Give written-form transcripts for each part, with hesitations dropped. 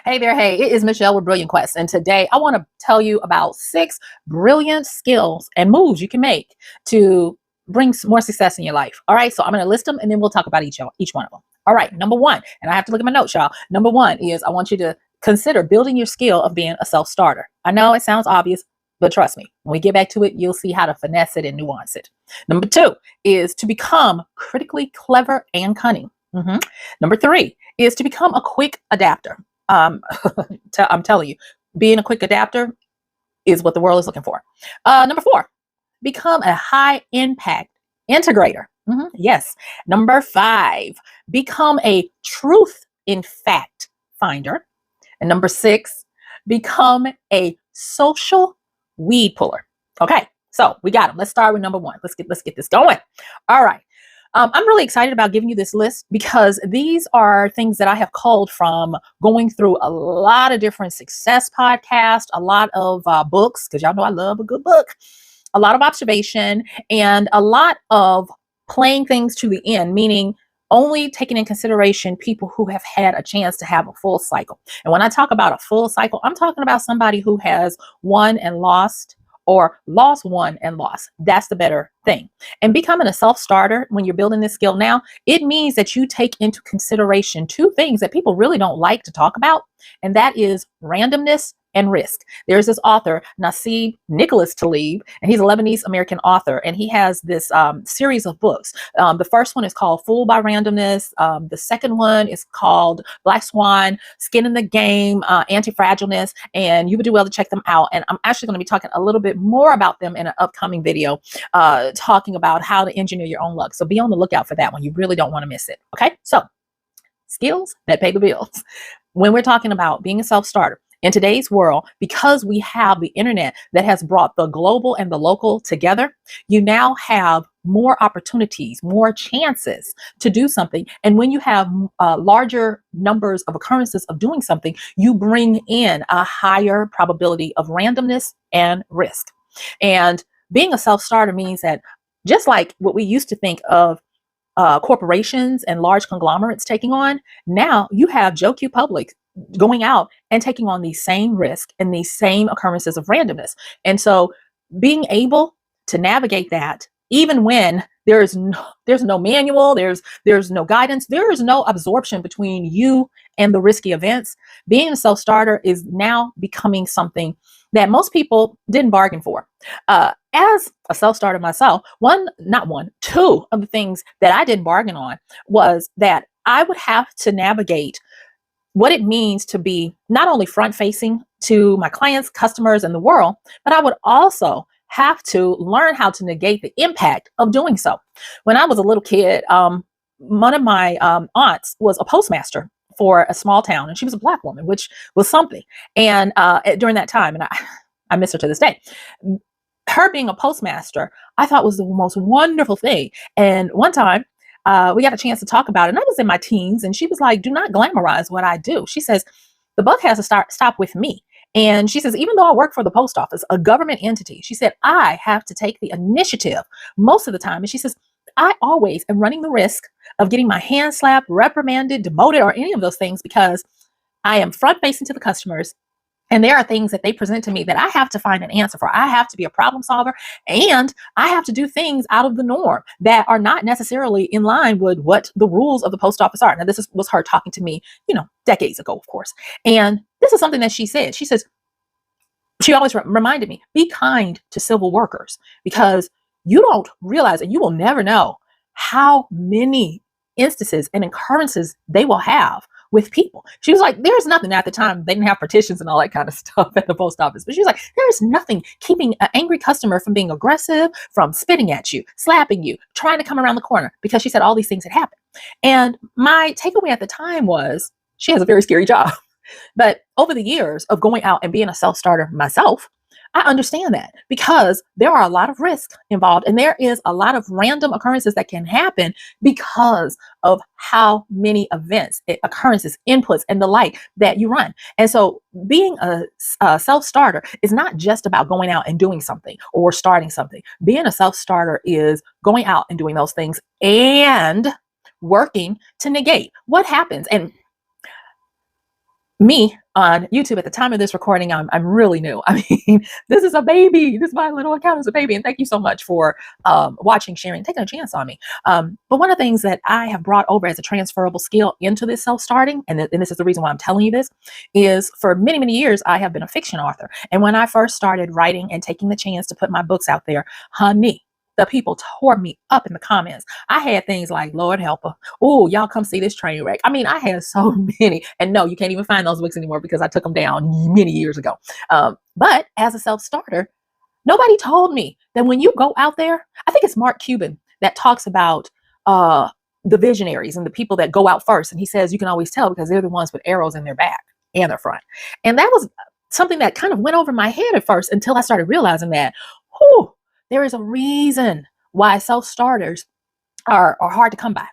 Hey there, hey, it is Michelle with Brilliant Quest, and today I want to tell you about 6 brilliant skills and moves you can make to bring more success in your life. All right, so I'm going to list them and then we'll talk about each one of them. All right, number one, and I have to look at my notes, y'all. Number one is I want you to consider building your skill of being a self starter. I know it sounds obvious, but trust me, when we get back to it, you'll see how to finesse it and nuance it. Number two is to become critically clever and cunning. Number three is to become a quick adapter. Um, I'm telling you, being a quick adapter is what the world is looking for. Number four, become a high impact integrator. Yes. Number five, become a truth in fact finder. And number six, become a social weed puller. Okay, so we got them. Let's start with number one. Let's get this going. All right. I'm really excited about giving you this list because these are things that I have culled from going through a lot of different success podcasts, a lot of books, because y'all know I love a good book, a lot of observation, and a lot of playing things to the end, meaning only taking in consideration people who have had a chance to have a full cycle. And when I talk about a full cycle, I'm talking about somebody who has won and lost, or lost, won, and lost. That's the better thing. And becoming a self-starter when you're building this skill now, it means that you take into consideration two things that people really don't like to talk about, and that is randomness and risk. There's this author, Nassim Nicholas Taleb, and he's a Lebanese American author, and he has this series of books. The first one is called Fooled by Randomness. The second one is called Black Swan, Skin in the Game, Anti-Fragileness, and you would do well to check them out. And I'm actually going to be talking a little bit more about them in an upcoming video, talking about how to engineer your own luck. So be on the lookout for that one. You really don't want to miss it. Okay, so skills that pay the bills. When we're talking about being a self-starter, in today's world, because we have the internet that has brought the global and the local together, you now have more opportunities, more chances to do something. And when you have larger numbers of occurrences of doing something, you bring in a higher probability of randomness and risk. And being a self-starter means that just like what we used to think of corporations and large conglomerates taking on, now you have Joe Q Public going out and taking on these same risk and these same occurrences of randomness. And so being able to navigate that, even when there's no manual, there's no guidance, there is no absorption between you and the risky events, being a self-starter is now becoming something that most people didn't bargain for. As a self-starter myself, two of the things that I didn't bargain on was that I would have to navigate what it means to be not only front facing to my clients, customers, and the world, but I would also have to learn how to negate the impact of doing so. When I was a little kid, one of my aunts was a postmaster for a small town, and she was a Black woman, which was something. And during that time, and I miss her to this day, her being a postmaster, I thought was the most wonderful thing. And one time, we got a chance to talk about it, and I was in my teens, and she was like, do not glamorize what I do. She says, the buck has to stop with me. And she says, even though I work for the post office, a government entity, she said, I have to take the initiative most of the time. And she says, I always am running the risk of getting my hand slapped, reprimanded, demoted, or any of those things because I am front facing to the customers. And there are things that they present to me that I have to find an answer for. I have to be a problem solver, and I have to do things out of the norm that are not necessarily in line with what the rules of the post office are. Now, was her talking to me, decades ago, of course. And this is something that she said. She says, she always reminded me, be kind to civil workers, because you don't realize, and you will never know how many instances and occurrences they will have with people. She was like, there's nothing at the time. They didn't have partitions and all that kind of stuff at the post office. But she was like, there's nothing keeping an angry customer from being aggressive, from spitting at you, slapping you, trying to come around the corner, because she said all these things had happened. And my takeaway at the time was, she has a very scary job. But over the years of going out and being a self-starter myself, I understand that, because there are a lot of risks involved, and there is a lot of random occurrences that can happen because of how many events, occurrences, inputs, and the like that you run. And so being a self-starter is not just about going out and doing something or starting something. Being a self-starter is going out and doing those things and working to negate what happens. And me on YouTube at the time of this recording, I'm really new. I mean, this is a baby. This my little account is a baby. And thank you so much for watching, sharing, taking a chance on me. But one of the things that I have brought over as a transferable skill into this self-starting, and this is the reason why I'm telling you this, is for many, many years, I have been a fiction author. And when I first started writing and taking the chance to put my books out there, honey, the people tore me up in the comments. I had things like, Lord help her. Oh, y'all come see this train wreck. I mean, I had so many. And no, you can't even find those books anymore because I took them down many years ago. But as a self-starter, nobody told me that when you go out there, I think it's Mark Cuban that talks about the visionaries and the people that go out first. And he says you can always tell because they're the ones with arrows in their back and their front. And that was something that kind of went over my head at first until I started realizing that, whew, there is a reason why self-starters are hard to come by.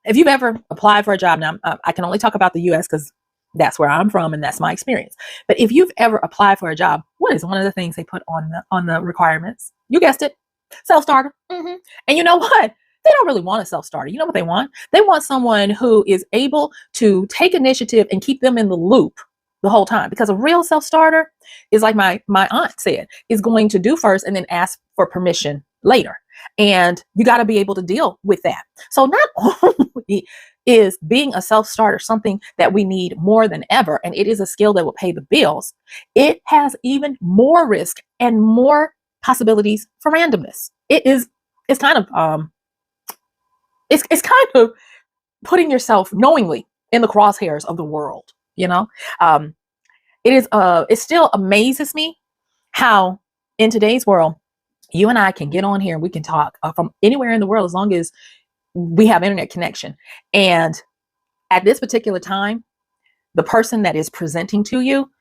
If you've ever applied for a job, now I can only talk about the US because that's where I'm from and that's my experience. But if you've ever applied for a job, what is one of the things they put on the requirements? You guessed it, self-starter. And you know what? They don't really want a self-starter. You know what they want? They want someone who is able to take initiative and keep them in the loop the whole time, because a real self-starter is like my aunt said, is going to do first and then ask for permission later. And you got to be able to deal with that. So not only is being a self-starter something that we need more than ever, and it is a skill that will pay the bills, it has even more risk and more possibilities for randomness. It's kind of it's kind of putting yourself knowingly in the crosshairs of the world. You know, it still amazes me how in today's world, you and I can get on here and we can talk from anywhere in the world as long as we have internet connection. And at this particular time, the person that is presenting to you,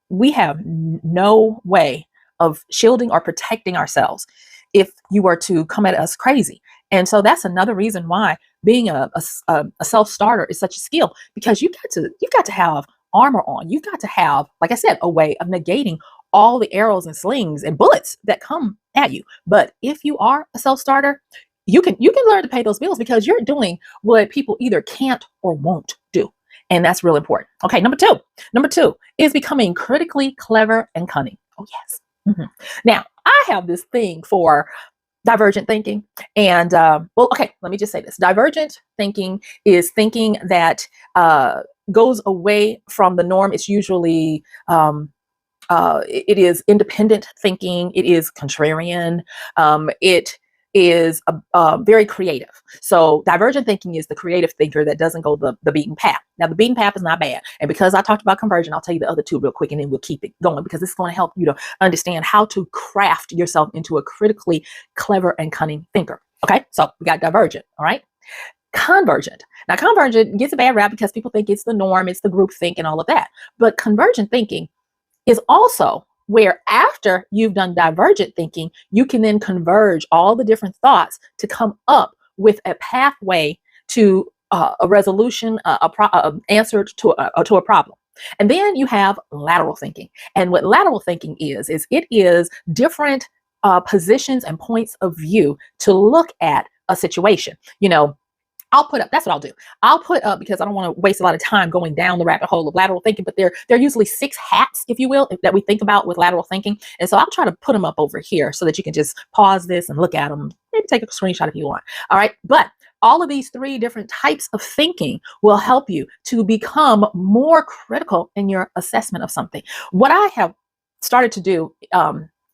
we have no way of shielding or protecting ourselves if you were to come at us crazy. And so that's another reason why being a self-starter is such a skill, because you've got to have armor on. You've got to have, like I said, a way of negating all the arrows and slings and bullets that come at you. But if you are a self-starter, you can learn to pay those bills because you're doing what people either can't or won't do. And that's real important. Okay, number two is becoming critically clever and cunning. Oh, yes. Now, I have this thing for divergent thinking. And well, okay, let me just say this. Divergent thinking is thinking that goes away from the norm. It's usually it is independent thinking. It is contrarian. It is very creative. So divergent thinking is the creative thinker that doesn't go the beaten path. Now, the beaten path is not bad. And because I talked about conversion, I'll tell you the other two real quick and then we'll keep it going, because it's going to help you to understand how to craft yourself into a critically clever and cunning thinker. Okay, so we got divergent, all right? Convergent. Now, convergent gets a bad rap because people think it's the norm, it's the group think and all of that. But convergent thinking is also where after you've done divergent thinking, you can then converge all the different thoughts to come up with a pathway to a resolution, answer to a problem. And then you have lateral thinking. And what lateral thinking is it is different positions and points of view to look at a situation. You know, I'll put up, that's what I'll do. I'll put up, because I don't want to waste a lot of time going down the rabbit hole of lateral thinking, but there are usually 6 hats, if you will, that we think about with lateral thinking. And so I'll try to put them up over here so that you can just pause this and look at them, maybe take a screenshot if you want. All right. But all of these 3 different types of thinking will help you to become more critical in your assessment of something. What I have started to do,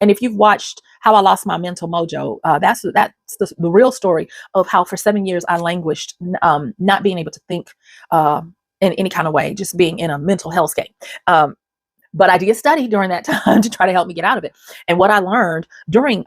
and if you've watched How I Lost My Mental Mojo, that's the real story of how for 7 years I languished, not being able to think in any kind of way, just being in a mental hellscape. But I did study during that time to try to help me get out of it. And what I learned during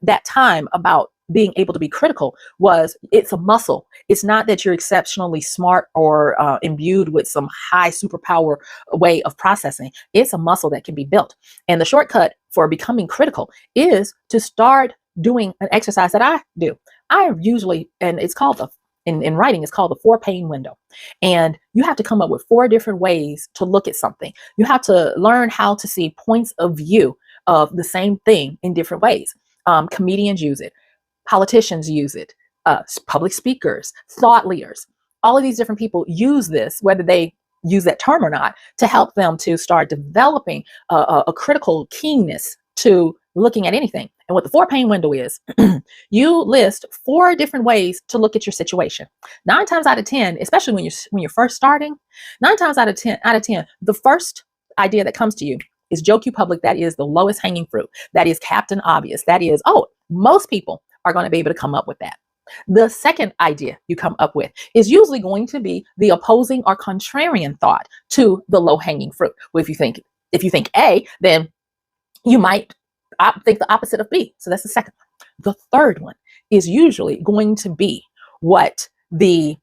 that time about being able to be critical was it's a muscle. It's not that you're exceptionally smart or imbued with some high superpower way of processing. It's a muscle that can be built. And the shortcut for becoming critical is to start doing an exercise that I do. I usually, and it's called in writing, it's called the 4-pane window. And you have to come up with 4 different ways to look at something. You have to learn how to see points of view of the same thing in different ways. Comedians use it. Politicians use it. Public speakers, thought leaders, all of these different people use this, whether they use that term or not, to help them to start developing a critical keenness to looking at anything. And what the 4 pane window is, you list 4 different ways to look at your situation. 9 times out of 10, especially when you're first starting, 9 times out of ten, the first idea that comes to you is Joe Q Public. That is the lowest hanging fruit. That is Captain Obvious. That is, oh, most people are going to be able to come up with that. The second idea you come up with is usually going to be the opposing or contrarian thought to the low hanging fruit. Well, if you think A, then you might think the opposite of B. So that's the second one. The third one is usually going to be what the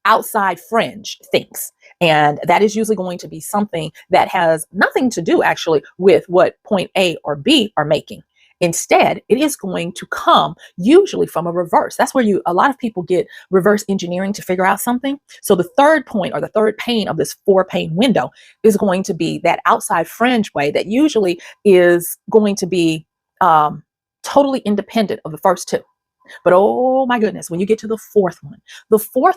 outside fringe thinks. And that is usually going to be something that has nothing to do actually with what point A or B are making. Instead, it is going to come usually from a reverse. That's where a lot of people get reverse engineering to figure out something. So the third point or the third pane of this 4 pane window is going to be that outside fringe way that usually is going to be totally independent of the first 2. But oh my goodness, when you get to the fourth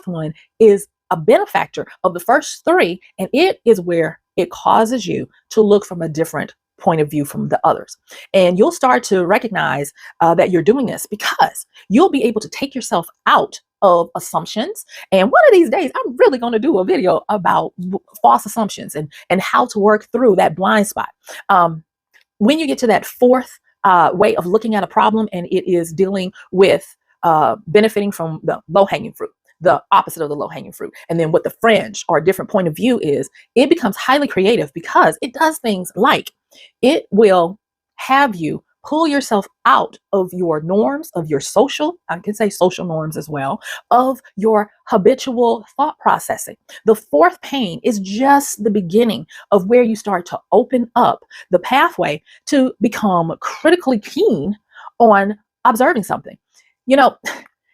one is a benefactor of the first 3, and it is where it causes you to look from a different point of view from the others. And you'll start to recognize that you're doing this because you'll be able to take yourself out of assumptions. And one of these days, I'm really going to do a video about false assumptions and how to work through that blind spot. When you get to that fourth way of looking at a problem, and it is dealing with benefiting from the low-hanging fruit, the opposite of the low-hanging fruit, and then what the fringe or a different point of view is, it becomes highly creative because it does things like it will have you pull yourself out of your norms, of your social, I can say social norms as well, of your habitual thought processing. The 4th pane is just the beginning of where you start to open up the pathway to become critically keen on observing something. You know,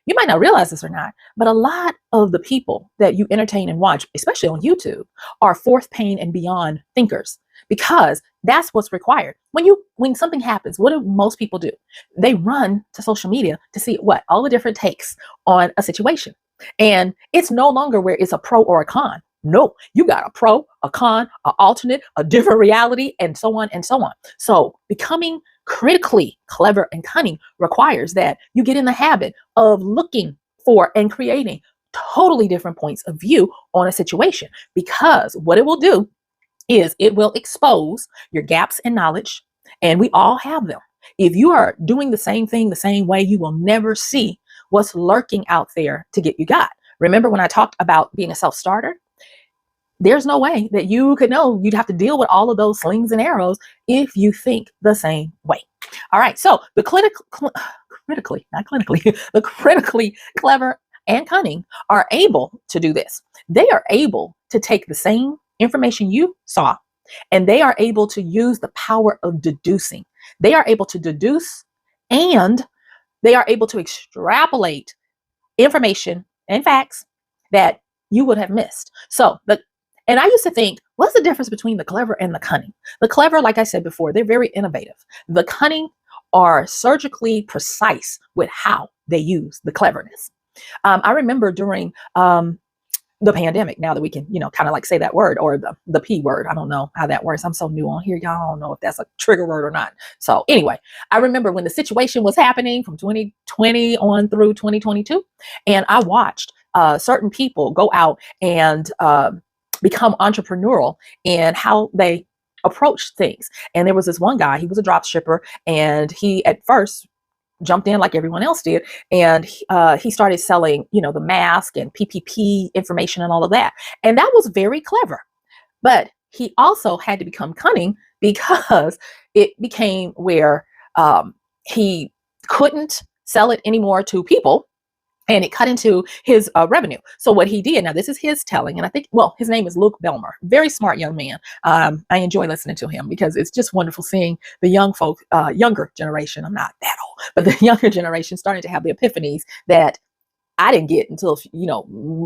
you might not realize this or not, but a lot of the people that you entertain and watch, especially on YouTube, are 4th pane and beyond thinkers, because that's what's required. When something happens, what do most people do? They run to social media to see what all the different takes on a situation. And it's no longer where it's a pro or a con. No, you got a pro, a con, an alternate, a different reality, and so on and so on. So becoming critically clever and cunning requires that you get in the habit of looking for and creating totally different points of view on a situation, because what it will do is it will expose your gaps in knowledge, and we all have them. If you are doing the same thing the same way, you will never see what's lurking out there to get you got. Remember when I talked about being a self-starter? There's no way that you could know. You'd have to deal with all of those slings and arrows if you think the same way. All right, so the the critically clever and cunning are able to do this. They are able to take the same information you saw, and they are able to use the power of deducing. They are able to deduce, and they are able to extrapolate information and facts that you would have missed. And I used to think, what's the difference between the clever and the cunning? The clever, like I said before, they're very innovative. The cunning are surgically precise with how they use the cleverness. I remember during the pandemic, now that we can, kind of like say that word, or the P word. I don't know how that works. I'm so new on here. Y'all don't know if that's a trigger word or not. So anyway, I remember when the situation was happening from 2020 on through 2022, and I watched certain people go out and become entrepreneurial in how they approach things. And there was this one guy, he was a drop shipper, and he at first jumped in like everyone else did, and he started selling, the mask and PPP information and all of that. And that was very clever. But he also had to become cunning, because it became where he couldn't sell it anymore to people, and it cut into his revenue. So what he did, now this is his telling, and I think, his name is Luke Belmer, very smart young man. I enjoy listening to him because it's just wonderful seeing the young folk, younger generation, I'm not that old, but the younger generation starting to have the epiphanies that I didn't get until,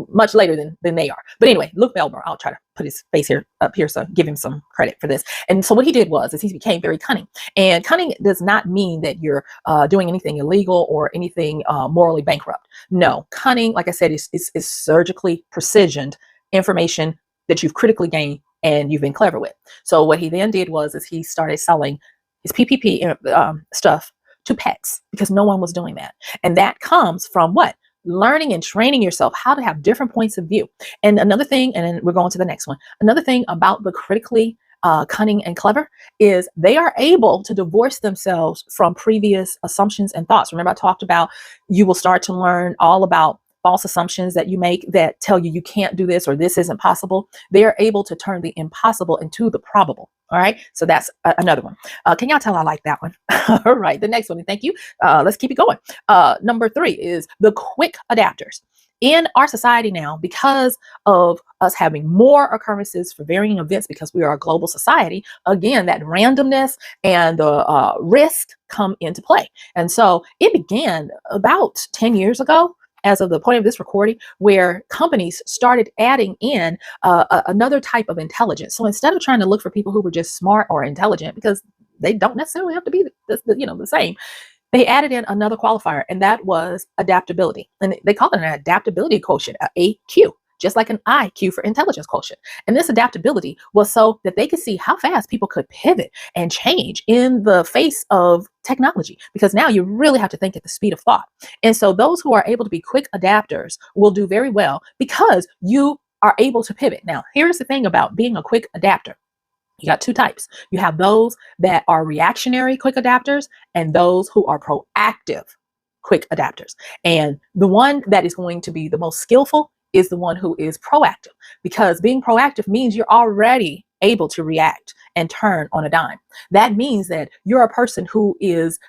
much later than they are. But anyway, Luke Belmer, I'll try to put his face up here, so give him some credit for this. And so what he did is he became very cunning. And cunning does not mean that you're doing anything illegal or anything morally bankrupt. No, cunning, like I said, is surgically precisioned information that you've critically gained and you've been clever with. So what he then did was is he started selling his PPP stuff to pets because no one was doing that. And that comes from what? Learning and training yourself how to have different points of view. And another thing, and then we're going to the next one. Another thing about the critically cunning and clever is they are able to divorce themselves from previous assumptions and thoughts. Remember, I talked about you will start to learn all about false assumptions that you make that tell you you can't do this or this isn't possible. They are able to turn the impossible into the probable. All right. So that's another one. Can y'all tell I like that one? All right. The next one. Thank you. Let's keep it going. Number 3 is the quick adapters. In our society now, because of us having more occurrences for varying events, because we are a global society, again, that randomness and the risk come into play. And so it began about 10 years ago, as of the point of this recording, where companies started adding in another type of intelligence. So instead of trying to look for people who were just smart or intelligent, because they don't necessarily have to be the same, they added in another qualifier, and that was adaptability. And they call it an adaptability quotient, a AQ, just like an IQ for intelligence quotient. And this adaptability was so that they could see how fast people could pivot and change in the face of technology, because now you really have to think at the speed of thought. And so those who are able to be quick adapters will do very well because you are able to pivot. Now, here's the thing about being a quick adapter. You got 2 types. You have those that are reactionary quick adapters and those who are proactive quick adapters. And the one that is going to be the most skillful is the one who is proactive, because being proactive means you're already able to react and turn on a dime. That means that you're a person who is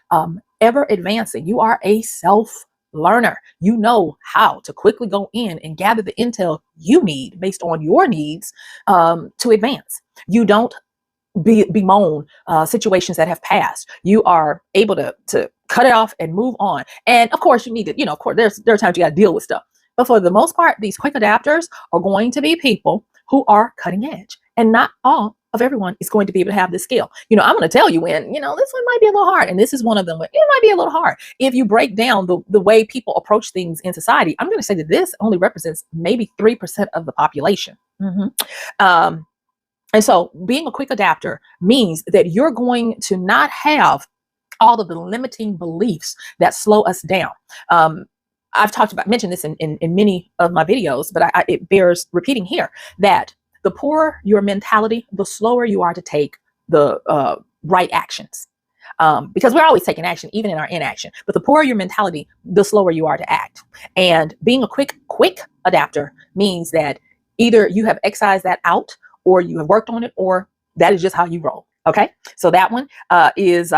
ever advancing. You are a self learner. You know how to quickly go in and gather the intel you need based on your needs to advance. You don't bemoan situations that have passed. You are able to cut it off and move on. And of course, you need to, of course, there are times you got to deal with stuff. But for the most part, these quick adapters are going to be people who are cutting edge. And not all of everyone is going to be able to have this skill. I'm going to tell you when, this one might be a little hard. And this is one of them where it might be a little hard. If you break down the way people approach things in society, I'm going to say that this only represents maybe 3% of the population. And so being a quick adapter means that you're going to not have all of the limiting beliefs that slow us down. I've mentioned this in many of my videos, but it bears repeating here that the poorer your mentality, the slower you are to take the right actions. Because we're always taking action, even in our inaction. But the poorer your mentality, the slower you are to act. And being a quick adapter means that either you have excised that out, or you have worked on it, or that is just how you roll. Okay. So that one is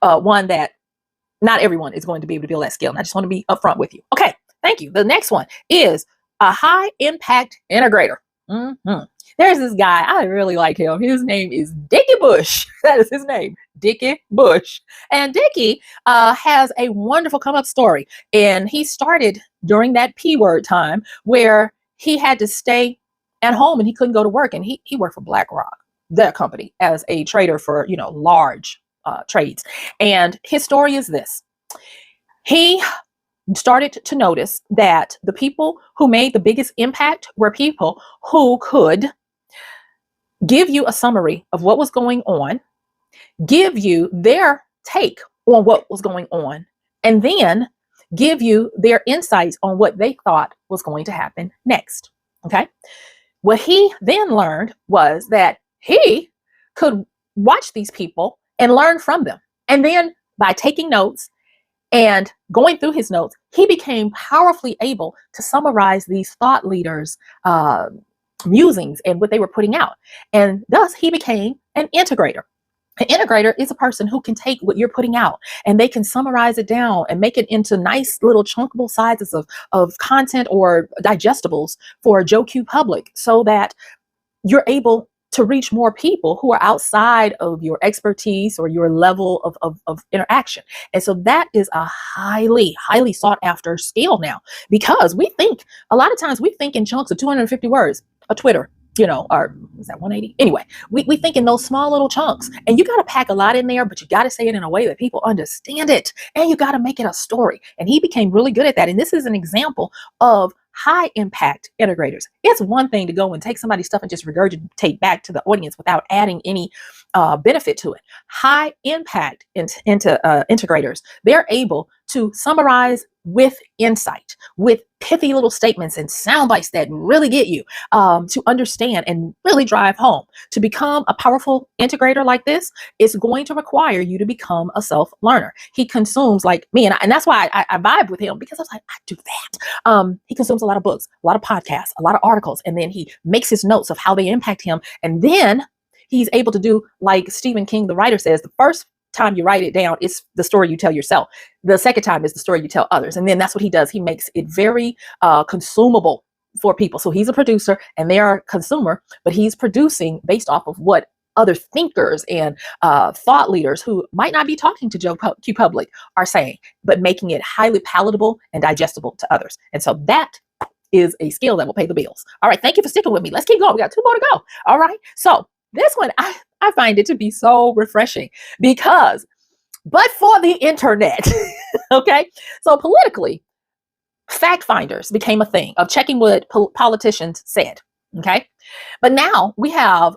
one that not everyone is going to be able to build that skill. And I just want to be upfront with you. Okay. Thank you. The next one is a high impact integrator. There's this guy. I really like him. His name is Dickie Bush. That is his name, Dickie Bush. And Dickie has a wonderful come up story. And he started during that P word time where he had to stay at home and he couldn't go to work. And he worked for BlackRock, their company, as a trader for, large trades. And his story is this. He started to notice that the people who made the biggest impact were people who could give you a summary of what was going on, give you their take on what was going on, and then give you their insights on what they thought was going to happen next. Okay. What he then learned was that he could watch these people and learn from them. And then by taking notes and going through his notes, he became powerfully able to summarize these thought leaders' musings and what they were putting out. And thus he became an integrator. An integrator is a person who can take what you're putting out and they can summarize it down and make it into nice little chunkable sizes of content or digestibles for a Joe Q public, so that you're able to reach more people who are outside of your expertise or your level of interaction. And so that is a highly, highly sought after skill now, because a lot of times we think in chunks of 250 words, a Twitter, or is that 180? Anyway, we think in those small little chunks, and you got to pack a lot in there, but you got to say it in a way that people understand it, and you got to make it a story. And he became really good at that. And this is an example of high impact integrators. It's one thing to go and take somebody's stuff and just regurgitate back to the audience without adding any benefit to it. High impact integrators, they're able to summarize with insight, with pithy little statements and sound bites that really get you to understand and really drive home. To become a powerful integrator like this, it's going to require you to become a self-learner. He consumes like me, and that's why I vibe with him, because I was like, I do that. He consumes a lot of books, a lot of podcasts, a lot of articles, and then he makes his notes of how they impact him. And then he's able to do, like Stephen King, the writer, says, the first time you write it down, it's the story you tell yourself. The second time is the story you tell others. And then that's what he does. He makes it very consumable for people. So he's a producer and they are a consumer, but he's producing based off of what other thinkers and thought leaders who might not be talking to Joe Q Public are saying, but making it highly palatable and digestible to others. And so that is a skill that will pay the bills. All right. Thank you for sticking with me. Let's keep going. We got 2 more to go. All right. So this one, I find it to be so refreshing because, but for the internet, okay? So politically, fact finders became a thing of checking what politicians said, okay? But now we have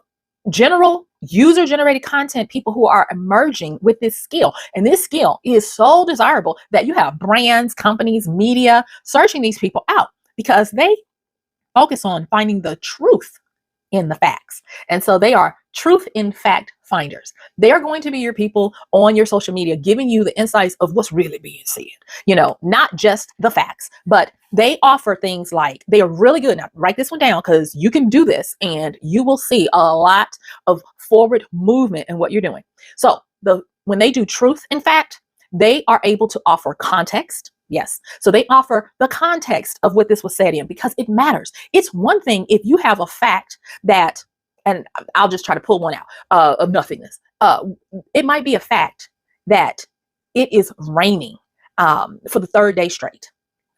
general user-generated content people who are emerging with this skill. And this skill is so desirable that you have brands, companies, media searching these people out because they focus on finding the truth in the facts. And so they are truth in fact finders. They are going to be your people on your social media, giving you the insights of what's really being said, not just the facts, but they offer things like, they are really good. Now write this one down because you can do this and you will see a lot of forward movement in what you're doing. So when they do truth in fact, they are able to offer context. Yes. So they offer the context of what this was said in because it matters. It's one thing if you have a fact that, and I'll just try to pull one out of nothingness. It might be a fact that it is raining for the 3rd day straight.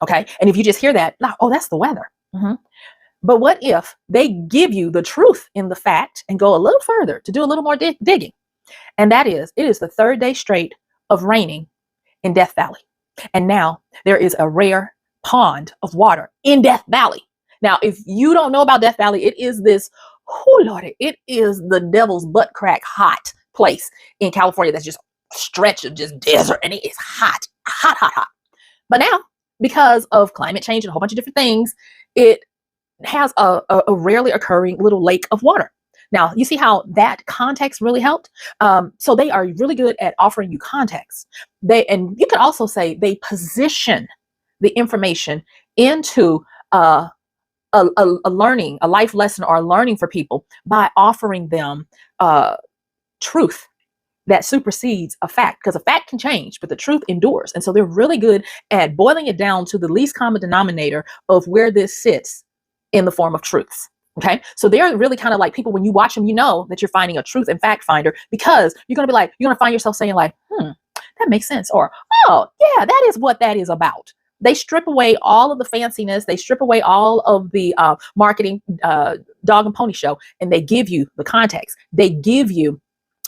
Okay. And if you just hear that, oh, that's the weather. Mm-hmm. But what if they give you the truth in the fact and go a little further to do a little more digging? And that is, it is the 3rd day straight of raining in Death Valley. And now there is a rare pond of water in Death Valley. Now, if you don't know about Death Valley, it is this, oh Lord, it is the devil's butt crack hot place in California that's just a stretch of just desert. And it is hot, hot, hot, hot. But now, because of climate change and a whole bunch of different things, it has a rarely occurring little lake of water. Now, you see how that context really helped? So they are really good at offering you context. And you could also say they position the information into a learning, a life lesson or a learning for people by offering them truth that supersedes a fact, because a fact can change, but the truth endures. And so they're really good at boiling it down to the least common denominator of where this sits in the form of truths. Okay. So they're really kind of like people, when you watch them, you know that you're finding a truth and fact finder, because you're going to find yourself saying like, that makes sense. Or, oh yeah, that is what that is about. They strip away all of the fanciness. They strip away all of the marketing dog and pony show, and they give you the context. They give you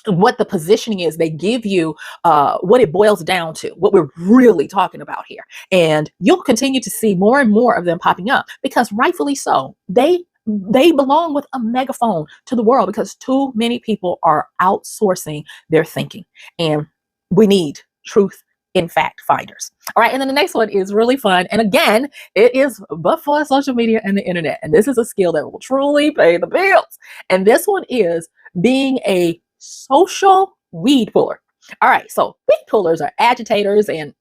what the positioning is. They give you what it boils down to, what we're really talking about here. And you'll continue to see more and more of them popping up, because rightfully so, they belong with a megaphone to the world, because too many people are outsourcing their thinking, and we need truth in fact finders. All right. And then the next one is really fun. And again, it is but for social media and the internet. And this is a skill that will truly pay the bills. And this one is being a social weed puller. All right. So weed pullers are agitators and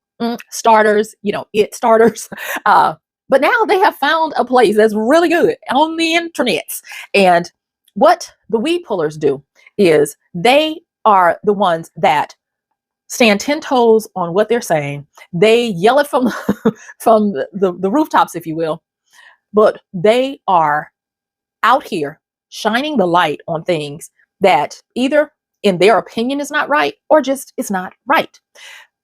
starters, it starters. But now they have found a place that's really good on the internets. And what the weed pullers do is they are the ones that stand 10 toes on what they're saying. They yell it from the rooftops, if you will, but they are out here shining the light on things that either in their opinion is not right, or just is not right.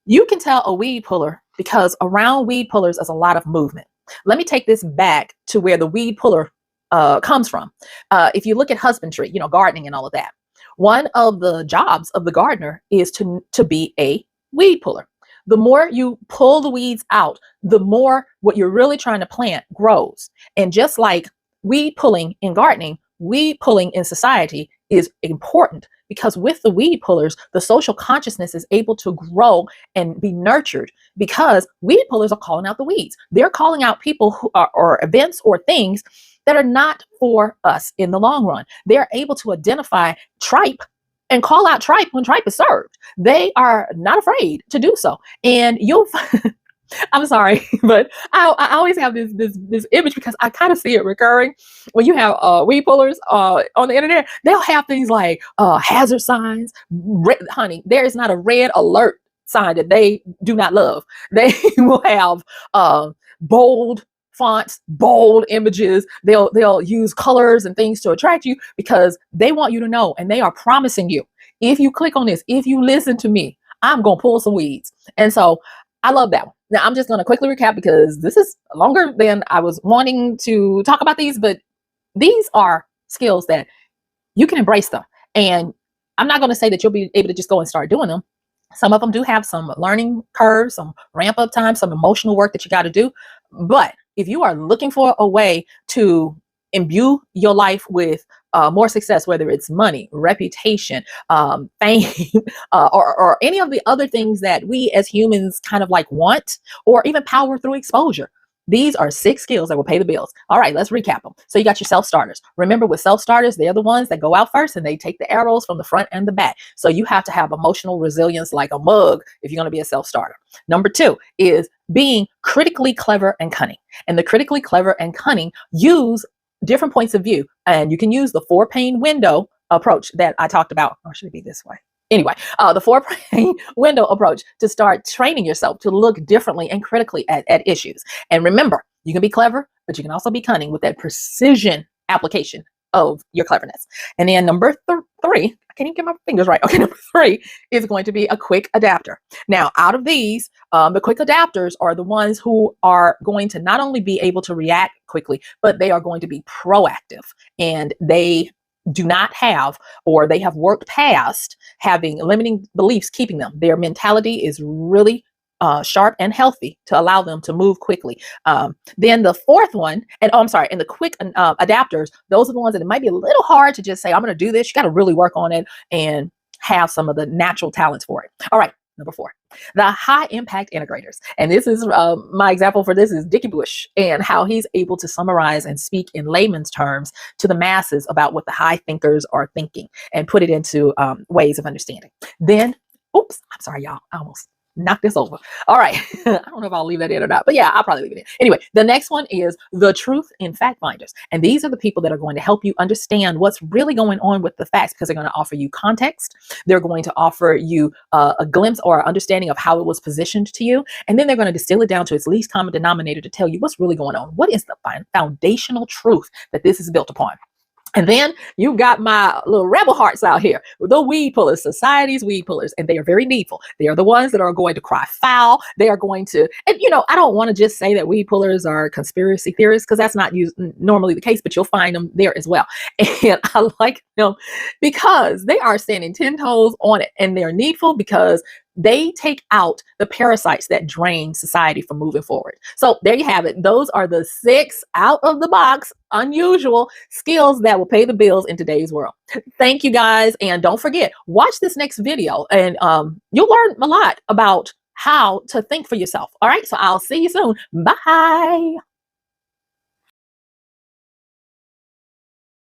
You can tell a weed puller because around weed pullers is a lot of movement. Let me take this back to where the weed puller comes from. If you look at husbandry, gardening and all of that, one of the jobs of the gardener is to be a weed puller. The more you pull the weeds out, the more what you're really trying to plant grows. And just like weed pulling in gardening, weed pulling in society is important because with the weed pullers, the social consciousness is able to grow and be nurtured because weed pullers are calling out the weeds. They're calling out people who are, or events or things that are not for us in the long run. They're able to identify tripe and call out tripe when tripe is served. They are not afraid to do so. And you'll I'm sorry, but I always have this image because I kind of see it recurring when you have weed pullers on the internet. They'll have things like hazard signs. Honey, there is not a red alert sign that they do not love. They will have bold fonts, bold images. They'll use colors and things to attract you because they want you to know, and they are promising you, if you click on this, if you listen to me, I'm gonna pull some weeds. And so I love that one. Now, I'm just going to quickly recap because this is longer than I was wanting to talk about these, but these are skills that you can embrace them. And I'm not going to say that you'll be able to just go and start doing them. Some of them do have some learning curves, some ramp up time, some emotional work that you got to do. But if you are looking for a way to imbue your life with more success, whether it's money, reputation, fame, or any of the other things that we as humans kind of like want, or even power through exposure. These are 6 skills that will pay the bills. All right, let's recap them. So you got your self-starters. Remember, with self-starters, they're the ones that go out first and they take the arrows from the front and the back. So you have to have emotional resilience like a mug if you're going to be a self-starter. Number 2 is being critically clever and cunning. And the critically clever and cunning use different points of view. And you can use the 4-pane window approach that I talked about. Or should it be this way? Anyway, the 4-pane window approach to start training yourself to look differently and critically at issues. And remember, you can be clever, but you can also be cunning with that precision application of your cleverness. And then number 3, I can't even get my fingers right. Okay, number 3 is going to be a quick adapter. Now, out of these, the quick adapters are the ones who are going to not only be able to react quickly, but they are going to be proactive, and they do not have, or they have worked past having limiting beliefs keeping them. Their mentality is really sharp and healthy to allow them to move quickly. Then the 4th one, and and the quick adapters, those are the ones that it might be a little hard to just say, I'm going to do this. You got to really work on it and have some of the natural talents for it. All right. Number 4, the high impact integrators. And this is my example for this is Dickie Bush and how he's able to summarize and speak in layman's terms to the masses about what the high thinkers are thinking and put it into ways of understanding. Then, oops, I'm sorry, y'all. I almost knock this over. All right. I don't know if I'll leave that in or not, but yeah, I'll probably leave it in. Anyway, the next one is the truth in fact finders. And these are the people that are going to help you understand what's really going on with the facts, because they're going to offer you context. They're going to offer you a glimpse or understanding of how it was positioned to you. And then they're going to distill it down to its least common denominator to tell you what's really going on. What is the foundational truth that this is built upon? And then you've got my little rebel hearts out here, the weed pullers, society's weed pullers, and they are very needful. They are the ones that are going to cry foul. They are going to, and I don't want to just say that weed pullers are conspiracy theorists, because that's not normally the case, but you'll find them there as well. And I like them because they are standing 10 toes on it, and they're needful because they take out the parasites that drain society from moving forward. So there you have it. Those are the 6 out of the box, unusual skills that will pay the bills in today's world. Thank you guys. And don't forget, watch this next video and you'll learn a lot about how to think for yourself. All right. So I'll see you soon. Bye.